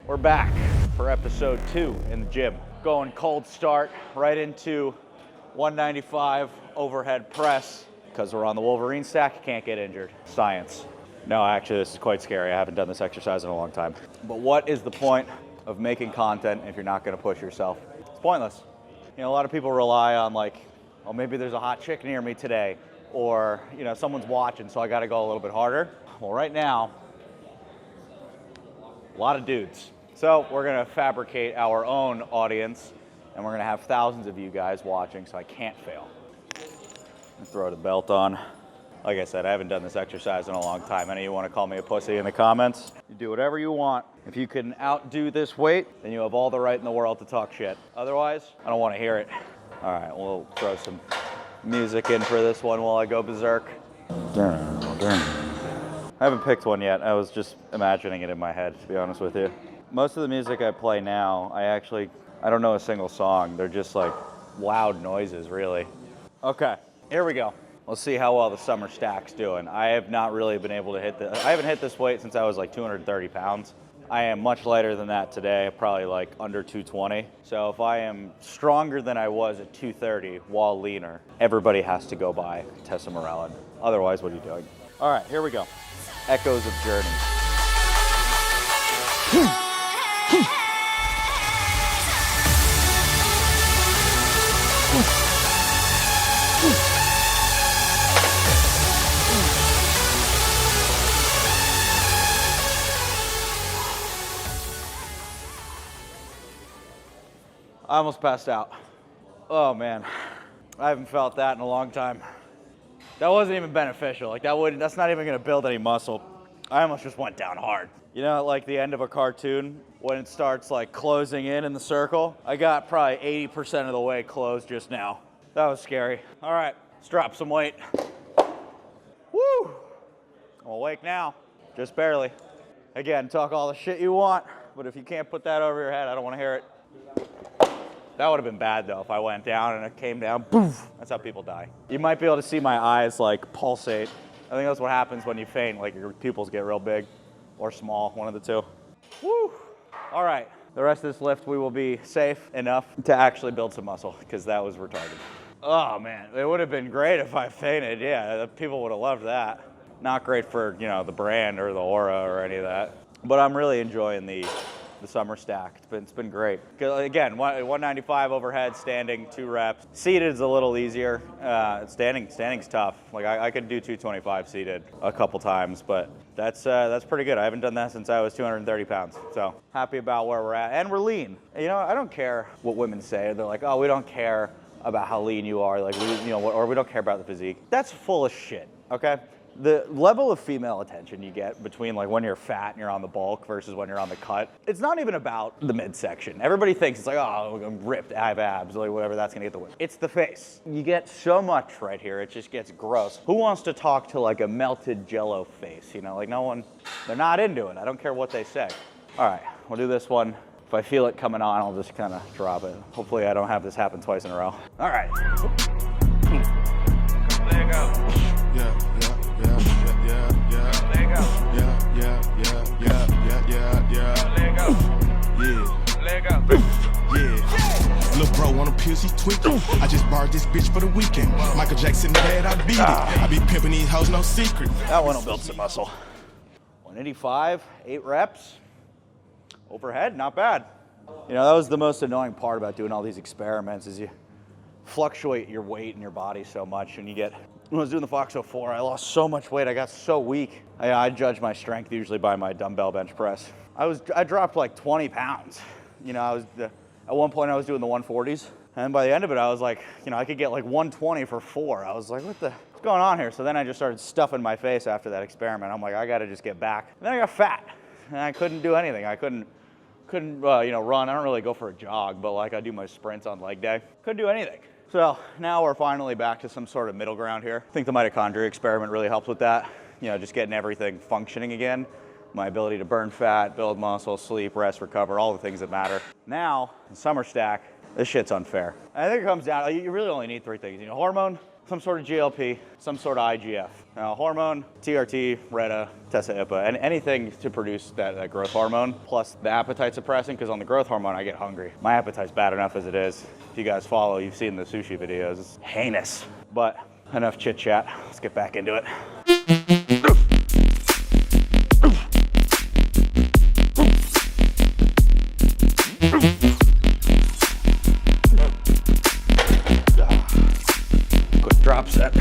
We're back for episode 2 in the gym. Going cold start right into 195 overhead press. Because we're on the Wolverine stack, you can't get injured. Science. No, actually, this is quite scary. I haven't done this exercise in a long time. But what is the point of making content if you're not going to push yourself? It's pointless. You know, a lot of people rely on like, oh, maybe there's a hot chick near me today, or you know, someone's watching, so I got to go a little bit harder. Well, right now, a lot of dudes. So we're going to fabricate our own audience, and we're going to have thousands of you guys watching, so I can't fail. Throw the belt on. Like I said, I haven't done this exercise in a long time. Any of you want to call me a pussy in the comments? You do whatever you want. If you can outdo this weight, then you have all the right in the world to talk shit. Otherwise, I don't want to hear it. All right, we'll throw some music in for this one while I go berserk. I haven't picked one yet. I was just imagining it in my head, to be honest with you. Most of the music I play now, I don't know a single song. They're just like loud noises, really. Okay, here we go. Let's see how well the summer stack's doing. I have not really been able to I haven't hit this weight since I was like 230 pounds. I am much lighter than that today, probably like under 220. So if I am stronger than I was at 230 while leaner, everybody has to go by Tessa Morellen. Otherwise, what are you doing? All right, here we go. Echoes of Journey. I almost passed out. Oh man, I haven't felt that in a long time. That wasn't even beneficial. Like that's not even gonna build any muscle. I almost just went down hard. You know, like the end of a cartoon when it starts like closing in the circle? I got probably 80% of the way closed just now. That was scary. All right, let's drop some weight. Woo! I'm awake now, just barely. Again, talk all the shit you want, but if you can't put that over your head, I don't wanna hear it. That would have been bad though if I went down and it came down, poof. That's how people die. You might be able to see my eyes like pulsate. I think that's what happens when you faint, like your pupils get real big or small, one of the two. Woo! All right, the rest of this lift we will be safe enough to actually build some muscle because that was retarded. Oh man, it would have been great if I fainted. Yeah, people would have loved that. Not great for, you know, the brand or the aura or any of that. But I'm really enjoying the summer stack. It's been great. Again, 195 overhead, standing, 2 reps. Seated is a little easier. Standing's tough. Like I could do 225 seated a couple times, but that's pretty good. I haven't done that since I was 230 pounds. So happy about where we're at, and we're lean. You know, I don't care what women say. They're like, oh, we don't care about how lean you are, like or we don't care about the physique. That's full of shit. Okay. The level of female attention you get between like when you're fat and you're on the bulk versus when you're on the cut, it's not even about the midsection. Everybody thinks it's like, oh, I'm ripped, I have abs, like whatever, that's gonna get the win. It's the face. You get so much right here, it just gets gross. Who wants to talk to like a melted jello face? You know, like no one, they're not into it. I don't care what they say. All right, we'll do this one. If I feel it coming on, I'll just kind of drop it. Hopefully I don't have this happen twice in a row. All right. There you go. Yeah. Lil' bro on a pills, he tweaking. I just borrowed this bitch for the weekend. Michael Jackson bad, I beat it. I be pimping these hoes, no secret. That one will build some muscle. 185, 8 reps. Overhead, not bad. You know, that was the most annoying part about doing all these experiments is you fluctuate your weight in your body so much, and when I was doing the Fox 04, I lost so much weight. I got so weak. I judge my strength usually by my dumbbell bench press. I dropped like 20 pounds. You know, at one point I was doing the 140s, and by the end of it, I was like, you know, I could get like 120 for 4. I was like, what's going on here? So then I just started stuffing my face after that experiment. I'm like, I got to just get back. And then I got fat, and I couldn't do anything. I couldn't run. I don't really go for a jog, but like I do my sprints on leg day. Couldn't do anything. So now we're finally back to some sort of middle ground here. I think the mitochondria experiment really helps with that. You know, just getting everything functioning again. My ability to burn fat, build muscle, sleep, rest, recover, all the things that matter. Now, in summer stack, this shit's unfair. I think it comes down, you really only need 3 things. You know, hormone, some sort of GLP, some sort of IGF. Now, hormone, TRT, Reta, Tesa-IPA, and anything to produce that growth hormone, plus the appetite suppressant, because on the growth hormone, I get hungry. My appetite's bad enough as it is. If you guys follow, you've seen the sushi videos. It's heinous. But enough chit chat. Let's get back into it. Quick drop set.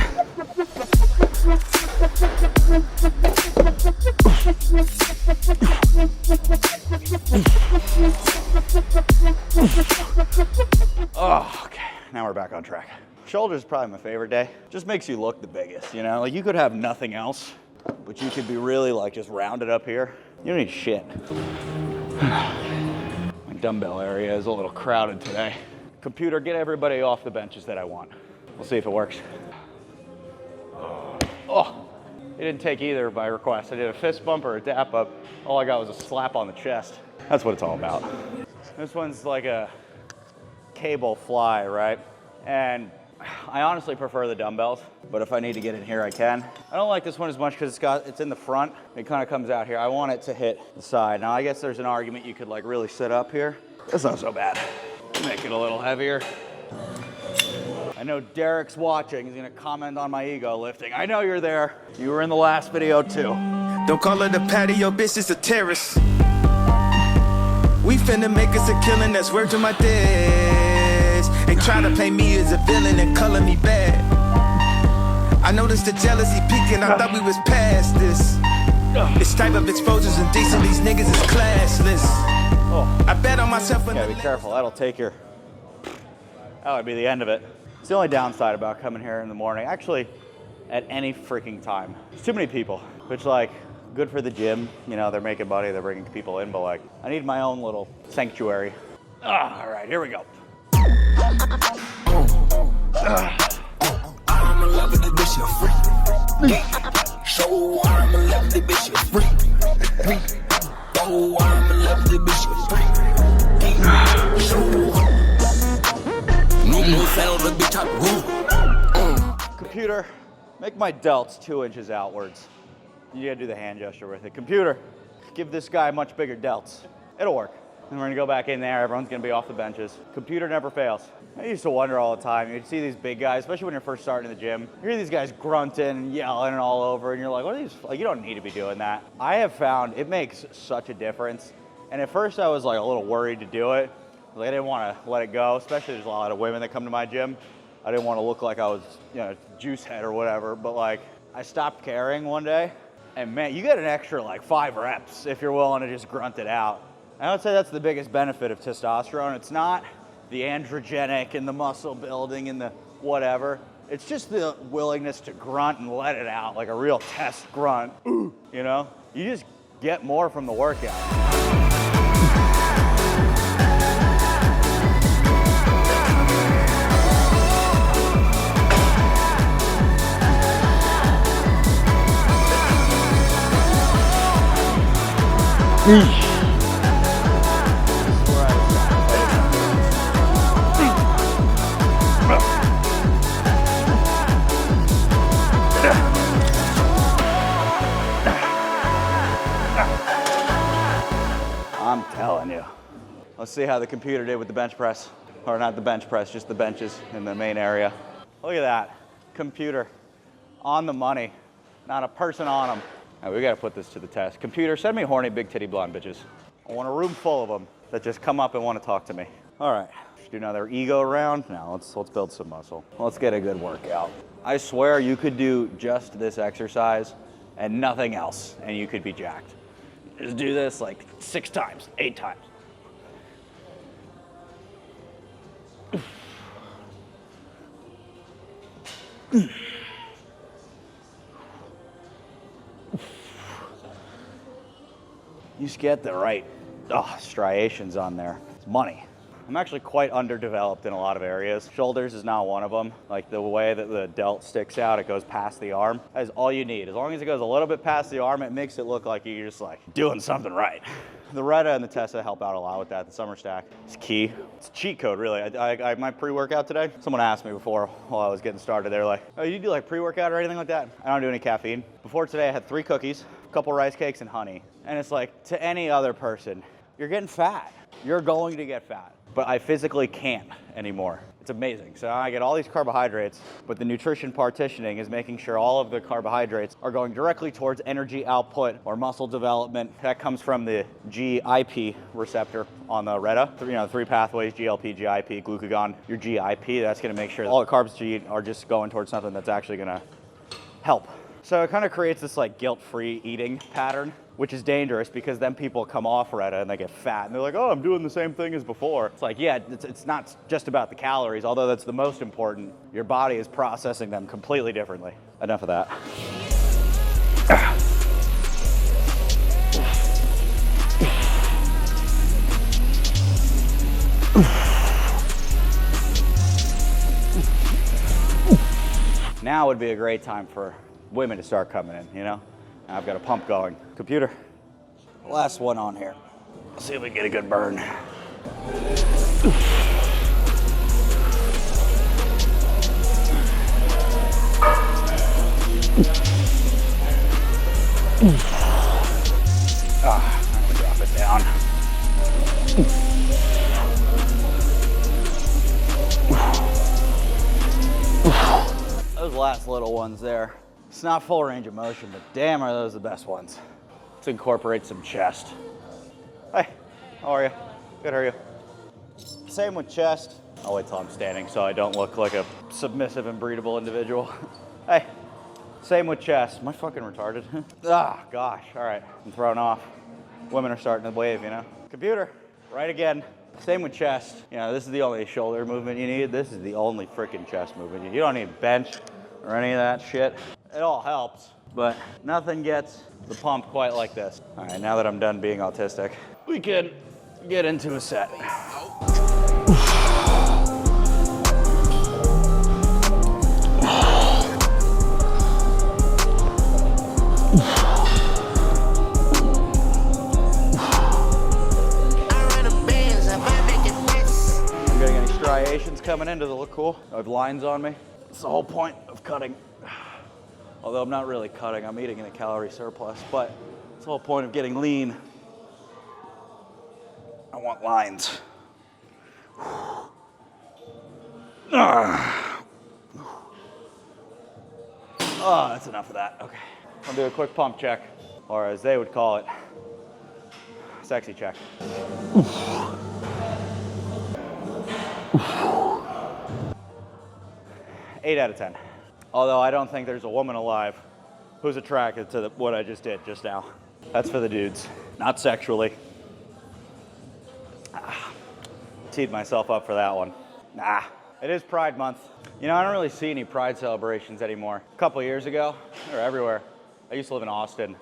Oh, okay. Now we're back on track. Shoulders is probably my favorite day. Just makes you look the biggest, you know? Like you could have nothing else, but you could be really like just rounded up here. You don't need shit. My dumbbell area is a little crowded today. Computer, get everybody off the benches that I want. We'll see if it works. Oh, it didn't take either by request. I did a fist bump or a dap up. All I got was a slap on the chest. That's what it's all about. This one's like a cable fly, right? And I honestly prefer the dumbbells, but if I need to get in here, I can. I don't like this one as much because it's in the front. It kind of comes out here. I want it to hit the side. Now, I guess there's an argument you could like really sit up here. That's not so bad. Make it a little heavier. I know Derek's watching. He's gonna comment on my ego lifting. I know you're there. You were in the last video too. Don't call her the patio, bitch, it's a terrace. We finna make us a killing, that's word to my dads. They try to play me as a villain and color me bad. I noticed the jealousy peaking, I thought we was past this. This type of exposure's indecent, these niggas is classless. Oh. I bet on myself. Yeah, be careful, that'll take your, that would be the end of it. It's the only downside about coming here in the morning, actually at any freaking time. There's too many people, which like, good for the gym. You know, they're making money, they're bringing people in, but like, I need my own little sanctuary. All right, here we go. I'm in love with the bitch, you're free. So I'm in love with the bitch, you're free. Oh, I'm in love with the bitch, you're free. So no fell the bitch out. Computer, make my delts 2 inches outwards. You gotta do the hand gesture with it. Computer, give this guy much bigger delts. It'll work. And we're gonna go back in there. Everyone's gonna be off the benches. Computer never fails. I used to wonder all the time. You'd see these big guys, especially when you're first starting in the gym. You hear these guys grunting and yelling and all over, and you're like, what are these? Like, you don't need to be doing that. I have found it makes such a difference. And at first I was like a little worried to do it. Like, I didn't want to let it go, especially there's a lot of women that come to my gym. I didn't want to look like I was, you know, juice head or whatever, but like, I stopped caring one day. And man, you get an extra like 5 reps if you're willing to just grunt it out. I would say that's the biggest benefit of testosterone. It's not the androgenic and the muscle building and the whatever. It's just the willingness to grunt and let it out, like a real test grunt. You know, you just get more from the workout. I'm telling you. Let's see how the computer did with the bench press. Or not the bench press, just the benches in the main area. Look at that. Computer on the money. Not a person on them. All right, we gotta put this to the test. Computer, send me horny, big titty blonde bitches. I want a room full of them that just come up and want to talk to me. All right, let's do another ego round. Now let's build some muscle. Let's get a good workout. I swear you could do just this exercise and nothing else, and you could be jacked. Just do this like 6 times, 8 times. You just get the right striations on there. It's money. I'm actually quite underdeveloped in a lot of areas. Shoulders is not one of them. Like the way that the delt sticks out, it goes past the arm. That is all you need. As long as it goes a little bit past the arm, it makes it look like you're just like doing something right. The Retta and the Tessa help out a lot with that. The summer stack is key. It's a cheat code, really. My pre-workout today, someone asked me before while I was getting started, they were like, oh, you do like pre-workout or anything like that? I don't do any caffeine. Before today, I had 3 cookies, a couple rice cakes, and honey. And it's like, to any other person, you're getting fat. You're going to get fat. But I physically can't anymore. It's amazing. So I get all these carbohydrates, but the nutrition partitioning is making sure all of the carbohydrates are going directly towards energy output or muscle development. That comes from the GIP receptor on the Retta. You know, 3 pathways, GLP, GIP, glucagon. Your GIP, that's gonna make sure all the carbs you eat are just going towards something that's actually gonna help. So it kind of creates this like guilt-free eating pattern, which is dangerous because then people come off Retta and they get fat and they're like, oh, I'm doing the same thing as before. It's like, yeah, it's not just about the calories, although that's the most important. Your body is processing them completely differently. Enough of that. Now would be a great time for women to start coming in, you know? I've got a pump going. Computer, last one on here. Let's see if we can get a good burn. I'm gonna drop it down. Those last little ones there. It's not full range of motion, but damn are those the best ones. Let's incorporate some chest. Hey, how are you? Good, how are you? Same with chest. I'll wait till I'm standing so I don't look like a submissive and breedable individual. Hey, same with chest. Am I fucking retarded? Ah, gosh, all right, I'm thrown off. Women are starting to wave, you know? Computer, right again. Same with chest. You know, this is the only shoulder movement you need. This is the only freaking chest movement. You don't need bench or any of that shit. It all helps, but nothing gets the pump quite like this. All right, now that I'm done being autistic, we can get into a set. I'm getting any striations coming in? Does it look cool? I have lines on me. It's the whole point of cutting. Although I'm not really cutting, I'm eating in a calorie surplus, but it's the whole point of getting lean. I want lines. Oh, that's enough of that. Okay. I'll do a quick pump check, or as they would call it, sexy check. 8 out of 10. Although I don't think there's a woman alive who's attracted to what I just did just now. That's for the dudes, not sexually. Teed myself up for that one. Nah, it is Pride Month. You know, I don't really see any Pride celebrations anymore. A couple years ago, they're everywhere. I used to live in Austin,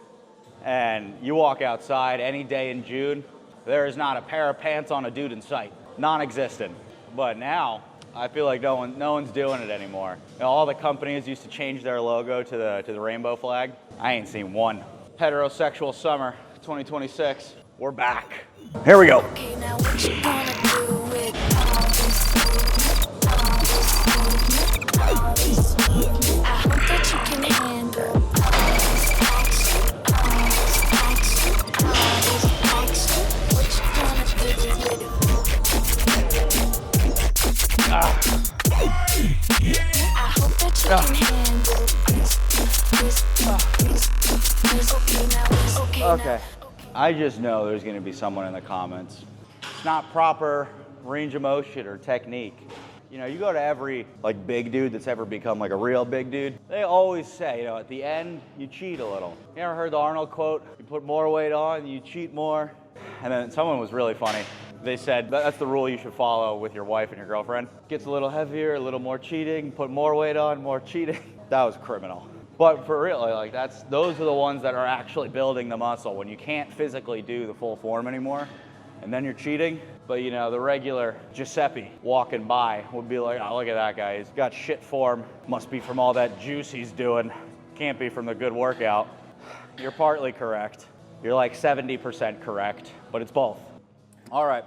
and you walk outside any day in June, there is not a pair of pants on a dude in sight. Non-existent. But now, I feel like no one's doing it anymore. You know, all the companies used to change their logo to the rainbow flag. I ain't seen one. Heterosexual summer 2026. We're back. Here we go. Okay, now what you gonna do with all this movement? I hope that you can handle all this action. What you gonna do with it? I hope that you can handle this. Okay. I just know there's gonna be someone in the comments. It's not proper range of motion or technique. You know, you go to every like big dude that's ever become like a real big dude, they always say, you know, at the end, you cheat a little. You ever heard the Arnold quote? You put more weight on, you cheat more. And then someone was really funny. They said, that's the rule you should follow with your wife and your girlfriend. Gets a little heavier, a little more cheating, put more weight on, more cheating. That was criminal. But for real, like those are the ones that are actually building the muscle when you can't physically do the full form anymore, and then you're cheating. But you know, the regular Giuseppe walking by would be like, oh, look at that guy, he's got shit form. Must be from all that juice he's doing. Can't be from the good workout. You're partly correct. you're like 70% correct, but it's both. All right,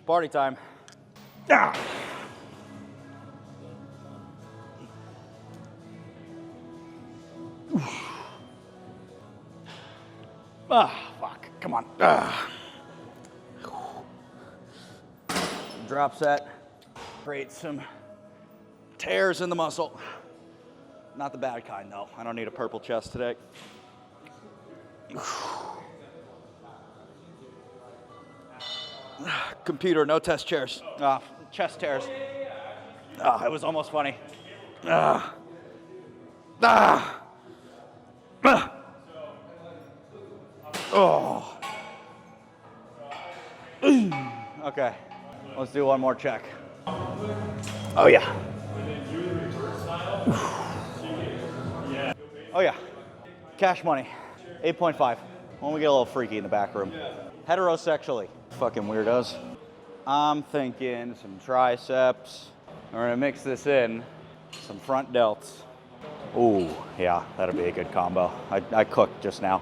party time. Ah. Ah, fuck, come on. Ah. Drop set, create some tears in the muscle. Not the bad kind though. I don't need a purple chest today. Computer, no test chairs. Chest tears. It was almost funny. Oh. Okay, let's do one more check. Oh yeah. Oh yeah. Cash money. 8.5. When we get a little freaky in the back room. Heterosexually. Fucking weirdos. I'm thinking some triceps. We're gonna mix this in. Some front delts. Ooh, yeah, that'll be a good combo. I cooked just now.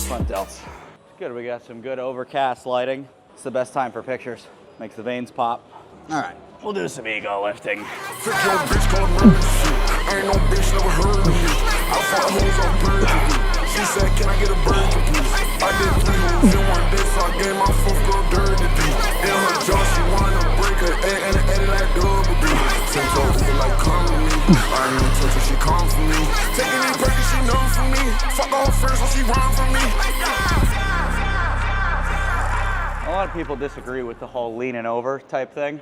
Front delts. Good, we got some good overcast lighting. It's the best time for pictures. Makes the veins pop. All right, we'll do some ego lifting. Fuck your bitch, call emergency. Ain't no bitch never heard of me. I fought hoes on burgundy. She said, can I get a burger, please? I did 3 moves in one day, so I gave my fourth girl dirty D. In her jaw, she wanted to break her egg and it edit like double D. Since over feel like come with me. I ain't even touch her, she come for me. Taking me breaking, she know for me. Fuck all her friends, so she run from me. A lot of people disagree with the whole leaning over type thing.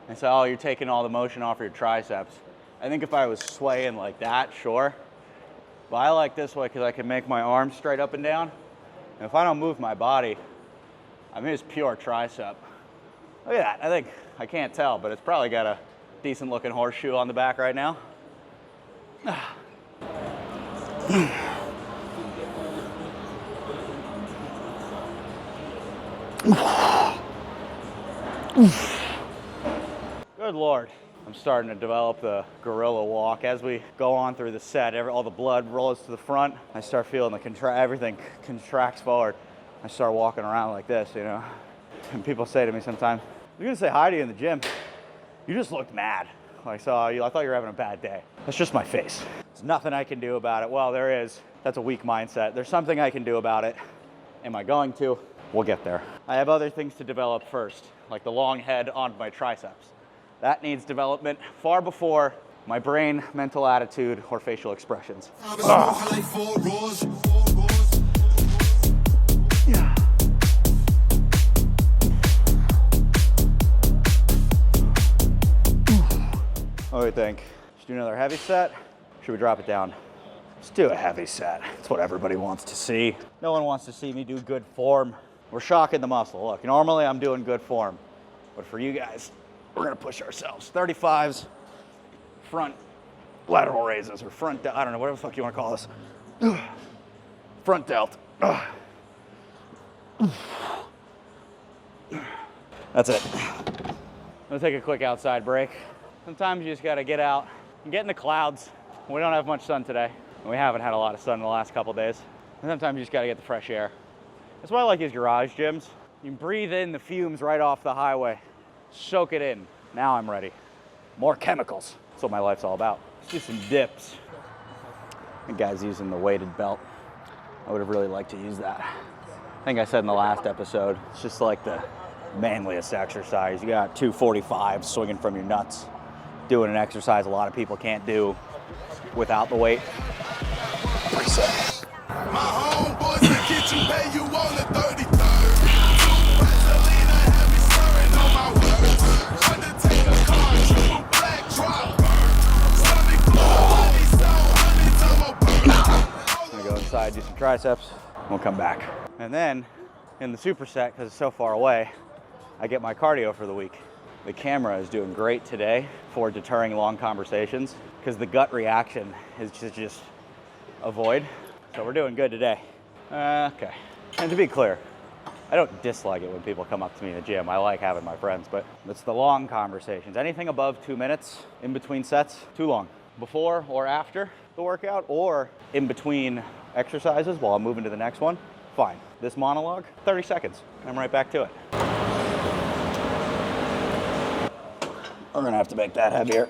And say, oh, you're taking all the motion off your triceps. I think if I was swaying like that, sure. But I like this way because I can make my arms straight up and down. And if I don't move my body, I mean, it's pure tricep. Look at that. I think, I can't tell, but it's probably got a decent looking horseshoe on the back right now. Good Lord. I'm starting to develop the gorilla walk. As we go on through the set, all the blood rolls to the front. I start feeling everything contracts forward. I start walking around like this, you know. And people say to me sometimes, "You're gonna say hi to you in the gym. You just looked mad. I saw you, I thought you were having a bad day." That's just my face. There's nothing I can do about it. Well, there is. That's a weak mindset. There's something I can do about it. Am I going to? We'll get there. I have other things to develop first, like the long head on my triceps. That needs development far before my brain, mental attitude, or facial expressions. Yeah. What do we think? Should we do another heavy set? Should we drop it down? Let's do a heavy set. That's what everybody wants to see. No one wants to see me do good form. We're shocking the muscle. Look, normally I'm doing good form, but for you guys, we're gonna push ourselves. 35s, front lateral raises, or front, I don't know, whatever the fuck you wanna call this. Front delt. That's it. I'm gonna take a quick outside break. Sometimes you just gotta get out and get in the clouds. We don't have much sun today. We haven't had a lot of sun in the last couple days. And sometimes you just gotta get the fresh air. That's why I like these garage gyms. You can breathe in the fumes right off the highway. Soak it in. Now I'm ready. More chemicals. That's what my life's all about. Let's do some dips. The guy's using the weighted belt. I would have really liked to use that. I think I said in the last episode, it's just like the manliest exercise. You got 245s swinging from your nuts. Doing an exercise a lot of people can't do without the weight. Reset. My homeboys in the kitchen, pay you on the 33rd. I'm gonna go inside, do some triceps, we'll come back. And then in the superset, because it's so far away, I get my cardio for the week. The camera is doing great today for deterring long conversations because the gut reaction is just avoid. So we're doing good today. Okay. And to be clear, I don't dislike it when people come up to me in the gym. I like having my friends, but it's the long conversations. Anything above 2 minutes in between sets, too long. Before or after the workout or in between exercises while I'm moving to the next one, fine. This monologue, 30 seconds, and I'm right back to it. We're gonna have to make that heavier.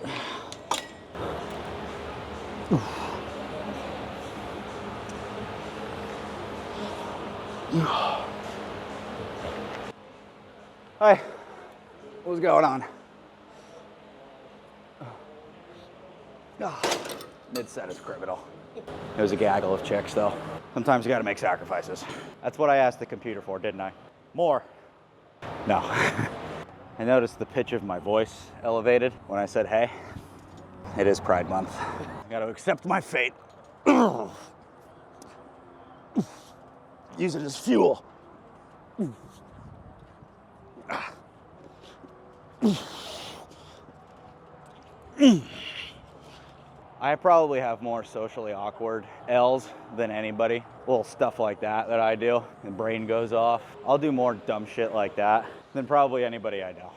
Hi, what's going on? Mid-set is criminal. It was a gaggle of chicks though. Sometimes you gotta make sacrifices. That's what I asked the computer for, didn't I? More. No. I noticed the pitch of my voice elevated when I said, hey. It is Pride Month. I gotta accept my fate. Use it as fuel. I probably have more socially awkward L's than anybody. Little stuff like that I do. The brain goes off. I'll do more dumb shit like that than probably anybody I know.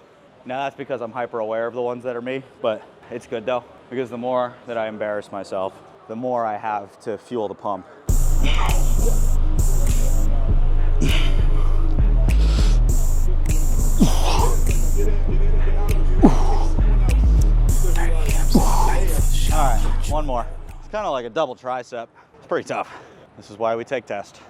Now that's because I'm hyper aware of the ones that are me, but it's good though, because the more that I embarrass myself, the more I have to fuel the pump. All right, one more. It's kind of like a double tricep. It's pretty tough. This is why we take tests.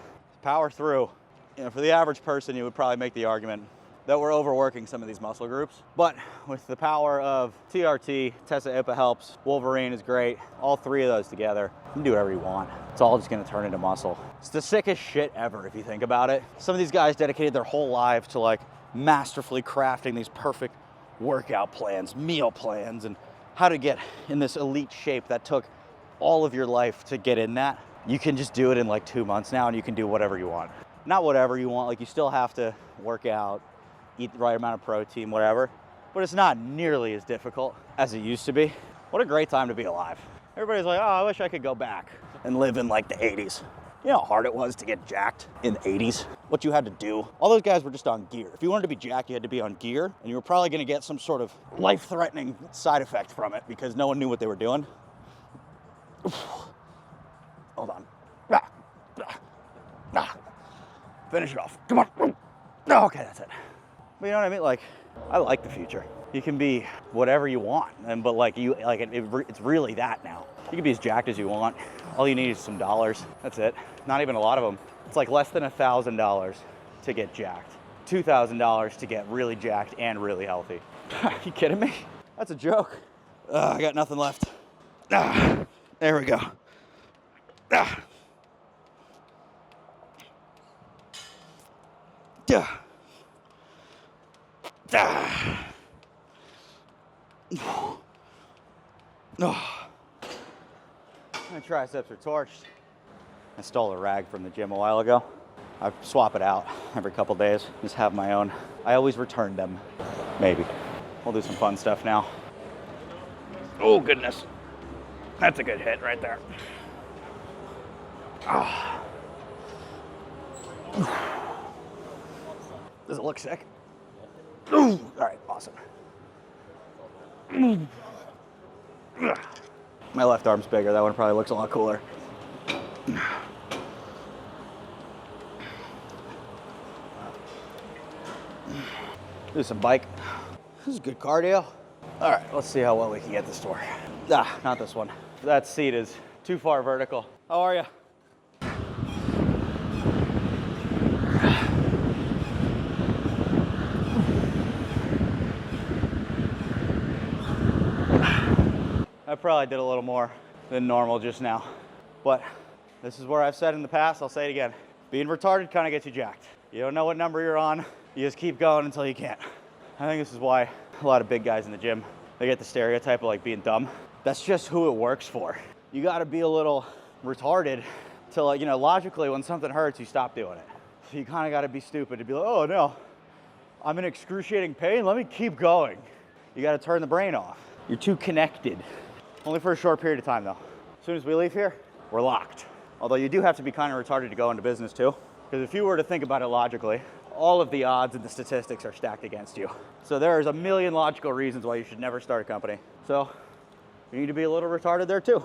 Power through. You know, for the average person, you would probably make the argument that we're overworking some of these muscle groups. But with the power of TRT, Tessa IPA helps, Wolverine is great. All three of those together, you can do whatever you want. It's all just gonna turn into muscle. It's the sickest shit ever if you think about it. Some of these guys dedicated their whole lives to like masterfully crafting these perfect workout plans, meal plans, and how to get in this elite shape that took all of your life to get in that. You can just do it in like 2 months now and you can do whatever you want. Not whatever you want, like you still have to work out, eat the right amount of protein, whatever, but it's not nearly as difficult as it used to be. What a great time to be alive. Everybody's like, oh, I wish I could go back and live in like the 80s. You know how hard it was to get jacked in the 80s? What you had to do? All those guys were just on gear. If you wanted to be jacked, you had to be on gear, and you were probably gonna get some sort of life-threatening side effect from it because no one knew what they were doing. Hold on. Finish it off. Come on. Okay, that's it. But you know what I mean? Like, I like the future. You can be whatever you want, but like it's really that now. You can be as jacked as you want. All you need is some dollars. That's it. Not even a lot of them. It's like less than $1,000 to get jacked. $2,000 to get really jacked and really healthy. Are you kidding me? That's a joke. I got nothing left. There we go. My triceps are torched. I stole a rag from the gym a while ago. I swap it out every couple days. Just have my own. I always return them. Maybe. We'll do some fun stuff now. Oh goodness. That's a good hit right there. Oh. Does it look sick? All right, awesome. My left arm's bigger. That one probably looks a lot cooler. Do some bike. This is good cardio. All right, let's see how well we can get this to work. Not this one. That seat is too far vertical. How are you? I probably did a little more than normal just now, but this is where I've said in the past, I'll say it again. Being retarded kind of gets you jacked. You don't know what number you're on, you just keep going until you can't. I think this is why a lot of big guys in the gym, they get the stereotype of like being dumb. That's just who it works for. You gotta be a little retarded to like, you know, logically when something hurts, you stop doing it. So you kind of gotta be stupid to be like, oh no, I'm in excruciating pain, let me keep going. You gotta turn the brain off. You're too connected. Only for a short period of time though. As soon as we leave here, we're locked. Although you do have to be kind of retarded to go into business too. Because if you were to think about it logically, all of the odds and the statistics are stacked against you. So there's a million logical reasons why you should never start a company. So you need to be a little retarded there too.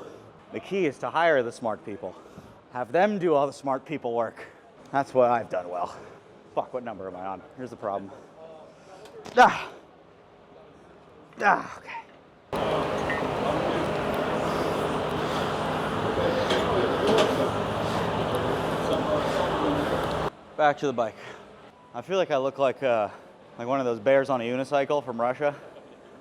The key is to hire the smart people. Have them do all the smart people work. That's what I've done well. Fuck, what number am I on? Here's the problem. Okay. Back to the bike. I feel like I look like one of those bears on a unicycle from Russia,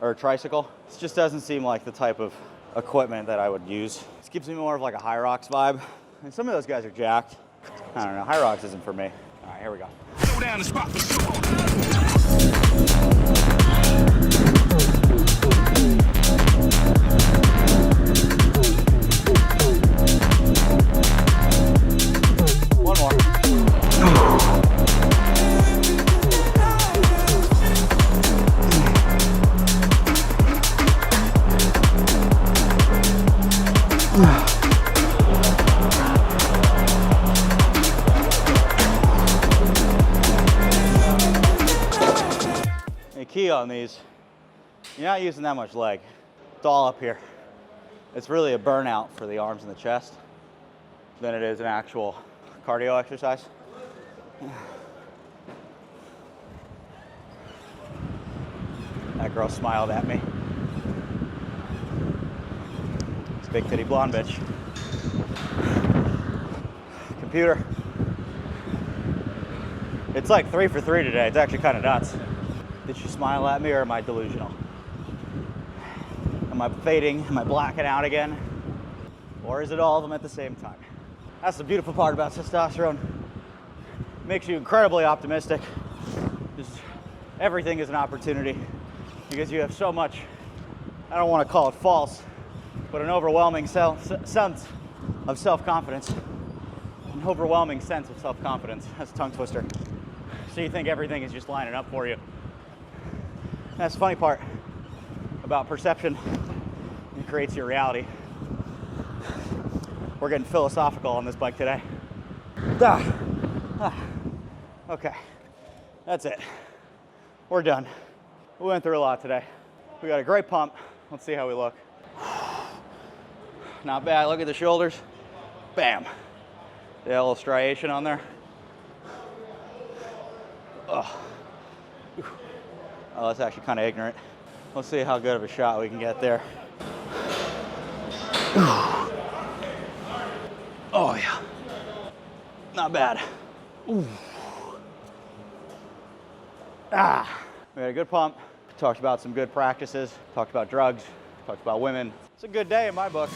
or a tricycle. This just doesn't seem like the type of equipment that I would use. This gives me more of like a High Rocks vibe. And some of those guys are jacked. I don't know, High Rocks isn't for me. All right, here we go. Throw down the spot for sure. One more. The key on these, you're not using that much leg. It's all up here. It's really a burnout for the arms and the chest than it is an actual cardio exercise. That girl smiled at me. It's big titty blonde bitch. Computer. It's like 3 for 3 today. It's actually kind of nuts. Did she smile at me or am I delusional? Am I fading? Am I blacking out again? Or is it all of them at the same time? That's the beautiful part about testosterone. It makes you incredibly optimistic. Just everything is an opportunity because you have so much, I don't want to call it false, but an overwhelming sense of self-confidence. An overwhelming sense of self-confidence. That's a tongue twister. So you think everything is just lining up for you. That's the funny part about perception. It creates your reality. We're getting philosophical on this bike today. Okay, that's it. We're done. We went through a lot today. We got a great pump. Let's see how we look. Not bad. Look at the shoulders. Bam. The little striation on there. Oh, that's actually kind of ignorant. Let's see how good of a shot we can get there. Oh yeah, not bad. Ooh. We had a good pump. Talked about some good practices. Talked about drugs. Talked about women. It's a good day in my book.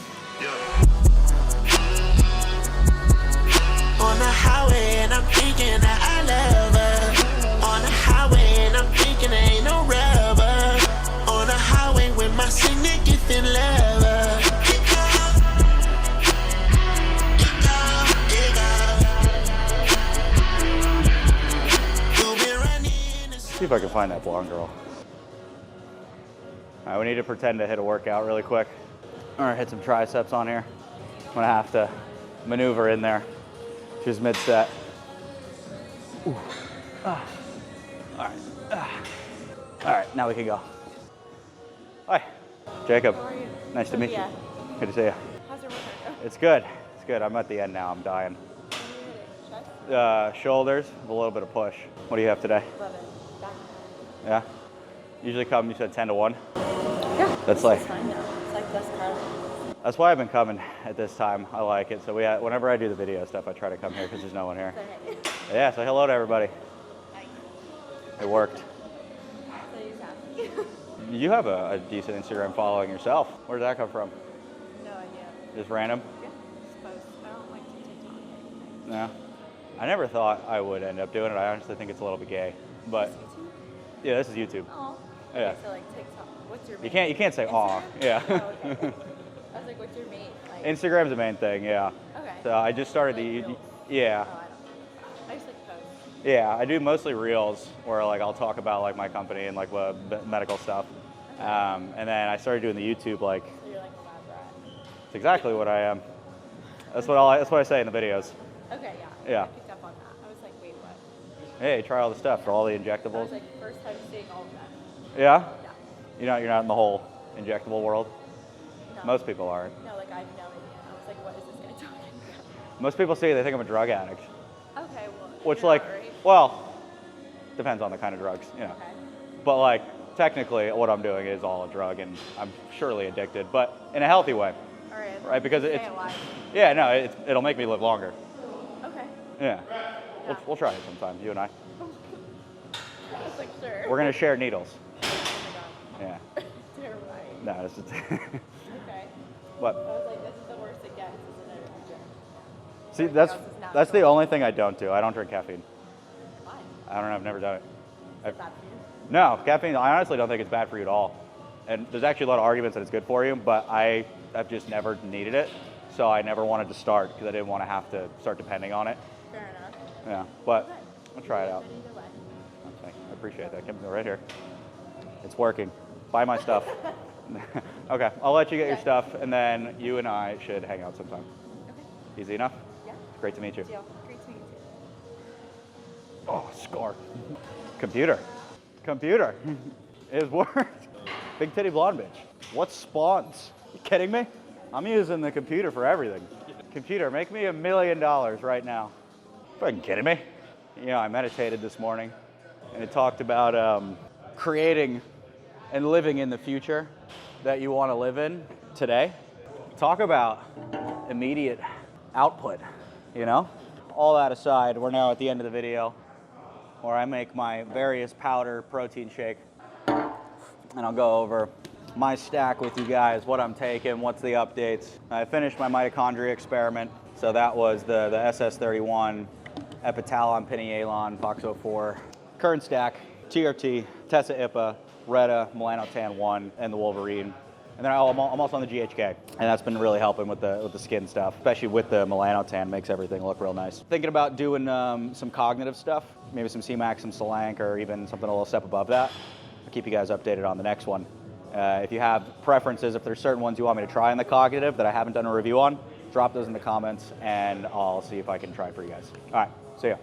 On the highway and I'm thinking that I love her. On the highway and I'm thinking there ain't no rubber. On the highway with my significant lover. See if I can find that blonde girl. All right, we need to pretend to hit a workout really quick. All right, hit some triceps on here. I'm gonna have to maneuver in there. She's mid-set. All right. All right, now we can go. Hi, Jacob. How are you? Nice to meet you. Sophia. Good to see you. How's your workout go? It's good. It's good. I'm at the end now. I'm dying. Chest? Shoulders, with a little bit of push. What do you have today? 11. Back. Yeah? Usually come, you said 10 to 1? Yeah. That's like, It's fine now. It's like less crowded. that's why I've been coming at this time. I like it. So whenever I do the video stuff, I try to come here because there's no one here. So, hey. Yeah, say hello to everybody. Hi. It worked. So you're happy? You have a decent Instagram following yourself. Where did that come from? No idea. Just random? Yeah. Suppose. I don't like to TikTok or anything. No. I never thought I would end up doing it. I honestly think it's a little bit gay. But YouTube? yeah, this is YouTube. Oh. Yeah. Okay, so like TikTok. What's your main? You can't say aw. Instagram? Yeah. Oh, okay. I was like, what's your main? Like, Instagram's the main thing, yeah. okay. So I just started Like the reels? yeah. Oh, I don't know. I just like post. Yeah, I do mostly reels where like I'll talk about like my company and like medical stuff. And then I started doing the YouTube like. So you're like a lab rat. It's exactly what I am. That's what I say in the videos. Okay, yeah. Yeah. I picked up on that. I was like, wait, what? Hey, try all the stuff for all the I injectables. was like, first time seeing all of that. Yeah? Yeah. You're not in the whole injectable world? No. Most people aren't. No, like I have no idea. I was like, what is this guy talking about? Most people see it, they think I'm a drug addict. Okay, well. Which you're like, not, right? well, depends on the kind of drugs, you know. Okay. But like, technically what I'm doing is all a drug and I'm surely addicted, but in a healthy way. All right. Right, because stay it's, alive. yeah, no, it'll make me live longer. Okay. Yeah. Yeah. We'll try it sometime, you and I. I was like, sure. We're gonna share needles. Oh my Yeah. god. Terrifying. No, it's just, Okay. what? I was like, this is the worst it gets, isn't it? See, Everything that's else is that's the natural. only thing I don't do. I don't drink caffeine. Why? I don't know, I've never done it. Is it bad for you? No, caffeine, I honestly don't think it's bad for you at all. And there's actually a lot of arguments that it's good for you, but I've just never needed it. So I never wanted to start because I didn't want to have to start depending on it. Fair enough. Yeah, but Okay. I'll try it out. Good either way. Okay, I appreciate that. Come right here. It's working. Buy my stuff. Okay, I'll let you get your Okay. stuff, and then you and I should hang out sometime. Okay. Easy enough? Yeah. Great to meet you. Deal. Great to meet you. Oh, score. Computer. Computer. It worked. Big titty blonde bitch. What spawns? You kidding me? I'm using the computer for everything. Computer, make me $1 million right now. Fucking kidding me? You know, I meditated this morning, and it talked about creating and living in the future that you want to live in today. Talk about immediate output, you know? All that aside, we're now at the end of the video where I make my various powder protein shake, and I'll go over my stack with you guys, what I'm taking, what's the updates. I finished my mitochondria experiment, so that was the SS31, epitalon, pinealon, FOX04. Current stack, TRT, Tessa IPA, Retta, Melanotan 1, and the Wolverine. And then I'm also on the GHK, and that's been really helping with the skin stuff, especially with the Melanotan, makes everything look real nice. Thinking about doing some cognitive stuff, maybe some CMAX, some Solank, or even something a little step above that. I'll keep you guys updated on the next one. If you have preferences, if there's certain ones you want me to try in the cognitive that I haven't done a review on, drop those in the comments, and I'll see if I can try for you guys. All right, see ya.